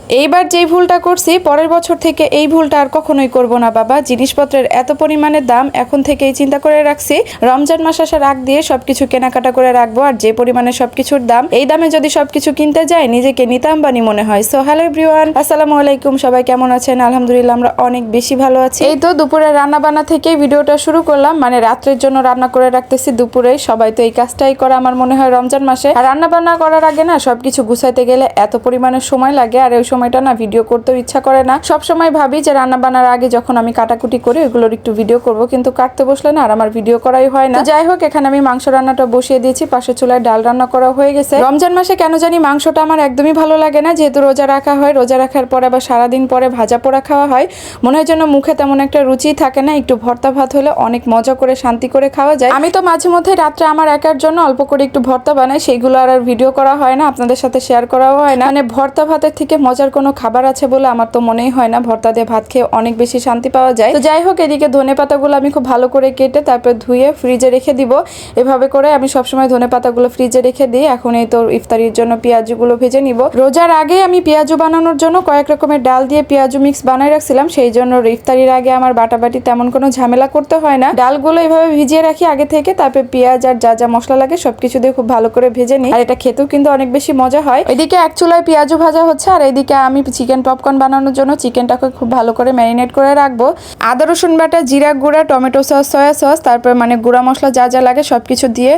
এইবার যেই ভুলটা করছি পরের বছর থেকে এই ভুলটা আর কখনোই করব না বাবা। জিনিসপত্রের এত পরিমাণে দাম এখন থেকেই চিন্তা করে রাখছি রমজান মাস আসার আগ দিয়ে সবকিছু কেনাকাটা করে রাখবো। আর যে পরিমাণে সবকিছুর দাম, এই দামে যদি সবকিছু কিনতে যাই নিজেকে নিতে আম্বানি মনে হয়। সো হ্যালো এভরিওয়ান, আসসালামু আলাইকুম। সবাই কেমন আছেন? আলহামদুলিল্লাহ আমরা অনেক বেশি ভালো আছি। এই তো দুপুরে রান্না বান্না থেকে ভিডিওটা শুরু করলাম, মানে রাত্রের জন্য রান্না করে রাখতেছি দুপুরে। সবাই তো এই কাজটাই করে আমার মনে হয় রমজান মাসে। আর রান্না বান্না করার আগে না সবকিছু গুছাইতে গেলে এত পরিমাণে সময় লাগে, আর ওই সময়টা না ভিডিও করতেও ইচ্ছা করে না। সব সময় ভাবি যে রান্না বান্নার আগে যখন আমি কাটাকুটি করি ওগুলোর একটু ভিডিও করব, কিন্তু কাটতে বসলে না আর আমার ভিডিও করাই হয় না। যাই হোক, এখানে আমি মাংস রান্নাটা বসিয়ে দিয়েছি, পাশে চুলায় ডাল রান্না করা হয়ে গেছে। রমজান মাসে কেন জানি মাংসটা আমার একদমই ভালো লাগে না, যেহেতু রোজা রাখা হয়। রোজা রাখার পরে আবার সারাদিন পরে ভাজা পোড়া খাওয়া হয়, মনে হয় যেন মুখে তেমন একটা রুচি থাকে না। একটু ভর্তা ভাত হলে অনেক মজা করে শান্তি করে খাওয়া যায়। আমি তো মাঝে মধ্যে রাত্রে আমার একার জন্য অল্প করে একটু ভর্তা বানাই, সেইগুলো আর ভিডিও করা হয় না, আপনাদের সাথে শেয়ার করাও হয় না। মানে ভর্তা ভাতের থেকে মজার কোনো খাবার আছে বলে আমার তো মনেই হয় না। ভর্তা দিয়ে ভাত খেয়ে অনেক বেশি শান্তি পাওয়া যায়। তো যাই হোক, এদিকে ধনে পাতাগুলো আমি খুব ভালো করে কেটে তারপর ধুয়ে ফ্রিজে রেখে দিব। এভাবে করে আমি সবসময় ধনে পাতাগুলো ফ্রিজে রেখে দিই। এখন এই তো ইফতারির জন্য পেঁয়াজগুলো ভেজে নিব। রোজার আগে আমি পেঁয়াজু বানানোর জন্য কয়েক রকমের ডাল দিয়ে পেঁয়াজু মিক্স বানাই রাখছিলাম, সেই জন্য ইফতারির আগে আমার বাটাবাটি তেমন কোনো ঝামেলা করতে হয় না। ডালগুলো এভাবে ভিজিয়ে রাখি আগে থেকে, তারপর পেঁয়াজ আর যা যা মশলা লাগে সবকিছু দিয়ে খুব ভালো করে ভেজে নিই। আর এটা খেতেও কিন্তু অনেক বেশি মজা হয়। এদিকে এক চুলায় পেঁয়াজু ভাজা হচ্ছে, আর এইদিকে আমি চিকেন পপকর্ন বানানোর জন্য চিকেনটাকে খুব ভালো করে ম্যারিনেট করে রাখবো। আদা রসুন বাটা, জিরা গুঁড়া, টমেটো সস, সয়া সস, তারপর মানে গুঁড়া মশলা যা যা লাগে সবকিছু দিয়ে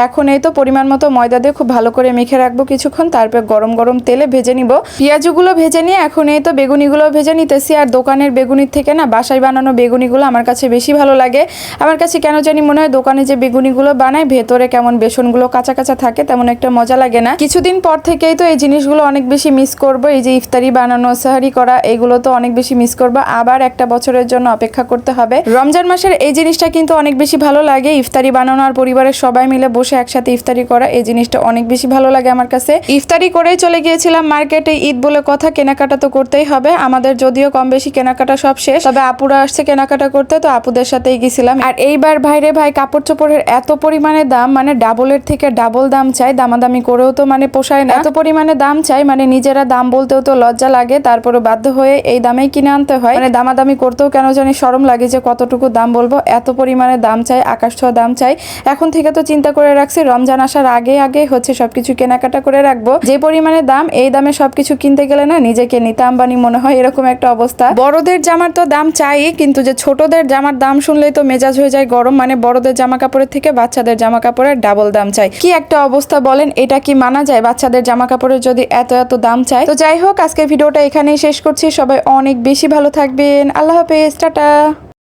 এখন এই তো পরিমাণ মতো ময়দা দিয়ে খুব ভালো করে মেখে রাখবো কিছুক্ষণ। তারপর গরম গরম তেলে ভেজে নিব। পেঁয়াজগুলো ভেজে নিয়ে এখন এই তো বেগুনিগুলো ভেজে নিতেছি। আর দোকানের বেগুনির থেকে না বাসায় বানানো বেগুনিগুলো আমার কাছে বেশি ভালো লাগে। আমার কাছে কেন জানি মনে হয় দোকানে যে বেগুনিগুলো বানায় ভেতরে কেমন বেসনগুলো কাঁচা কাঁচা থাকে, তেমন একটা মজা লাগে না। কিছুদিন পর থেকেই তো এই জিনিসগুলো অনেক বেশি মিস করব। এই যে ইফতারি বানানো, সাহারি করা, এগুলো তো অনেক বেশি মিস করবো। আবার একটা বছরের জন্য অপেক্ষা করতে হবে। রমজান মাসের এই জিনিসটা কিন্তু অনেক বেশি ভালো লাগে, ইফতারি বানানো আর পরিবারের সবাই মিলে বসে একসাথে ইফতারি করা, এই জিনিসটা অনেক বেশি ভালো লাগে আমার কাছে। ইফতারি করেই চলে গিয়েছিলাম মার্কেটে, ঈদ বলে কথা, কেনাকাটা তো করতেই হবে আমাদের। যদিও কম বেশি কেনাকাটা সব শেষ, তবে আপুরা আসছে কেনাকাটা করতে, তো আপুদের সাথেই গেছিলাম। আর এইবার ভাইরে ভাই, কাপড় চোপড়ের এত পরিমাণে দাম, মানে ডাবলের থেকে ডাবল দাম চাই। দামাদামি করেও তো মানে পোষায় না, এত পরিমাণে দাম চাই, মানে নিজেরা দাম বলতেও তো লজ্জা লাগে, তারপরে বাধ্য হয়ে এই দামেই কিনে আনতে হয়। মানে দামাদামি করতেও কেন জানি শরম লাগে যে কতটুকু দাম বলবো, এত পরিমাণে দাম চাই, আকাশ ছোঁয়া দাম চাই। এখন থেকে তো চিন্তা করে রাখছি রমজান আসার আগে আগে হচ্ছে সবকিছু কেনাকাটা করে রাখবো। যে পরিমাণে দাম, এই দামে সবকিছু কিনতে গেলে না নিজেকে নিতে আম্বানি মনে হয়, এরকম একটা অবস্থা। বড়দের জামার তো দাম চাই, কিন্তু যে ছোটদের জামার দাম শুনলেই তো মেজাজ হয়ে যায় গরম। মানে বড়দের জামা কাপড়ের থেকে বাচ্চাদের জামা কাপড়ের ডাবল দাম চাই, কি একটা অবস্থা বলেন? এটা কি মানা যায়? বাচ্চাদের জামা কাপড়ের যদি এত এত দাম চাই। তো যাই হোক, আজকে ভিডিওটা এখানেই শেষ করছি। সবাই অনেক বেশি ভালো থাকবেন। আল্লাহ হাফেজ, টাটা।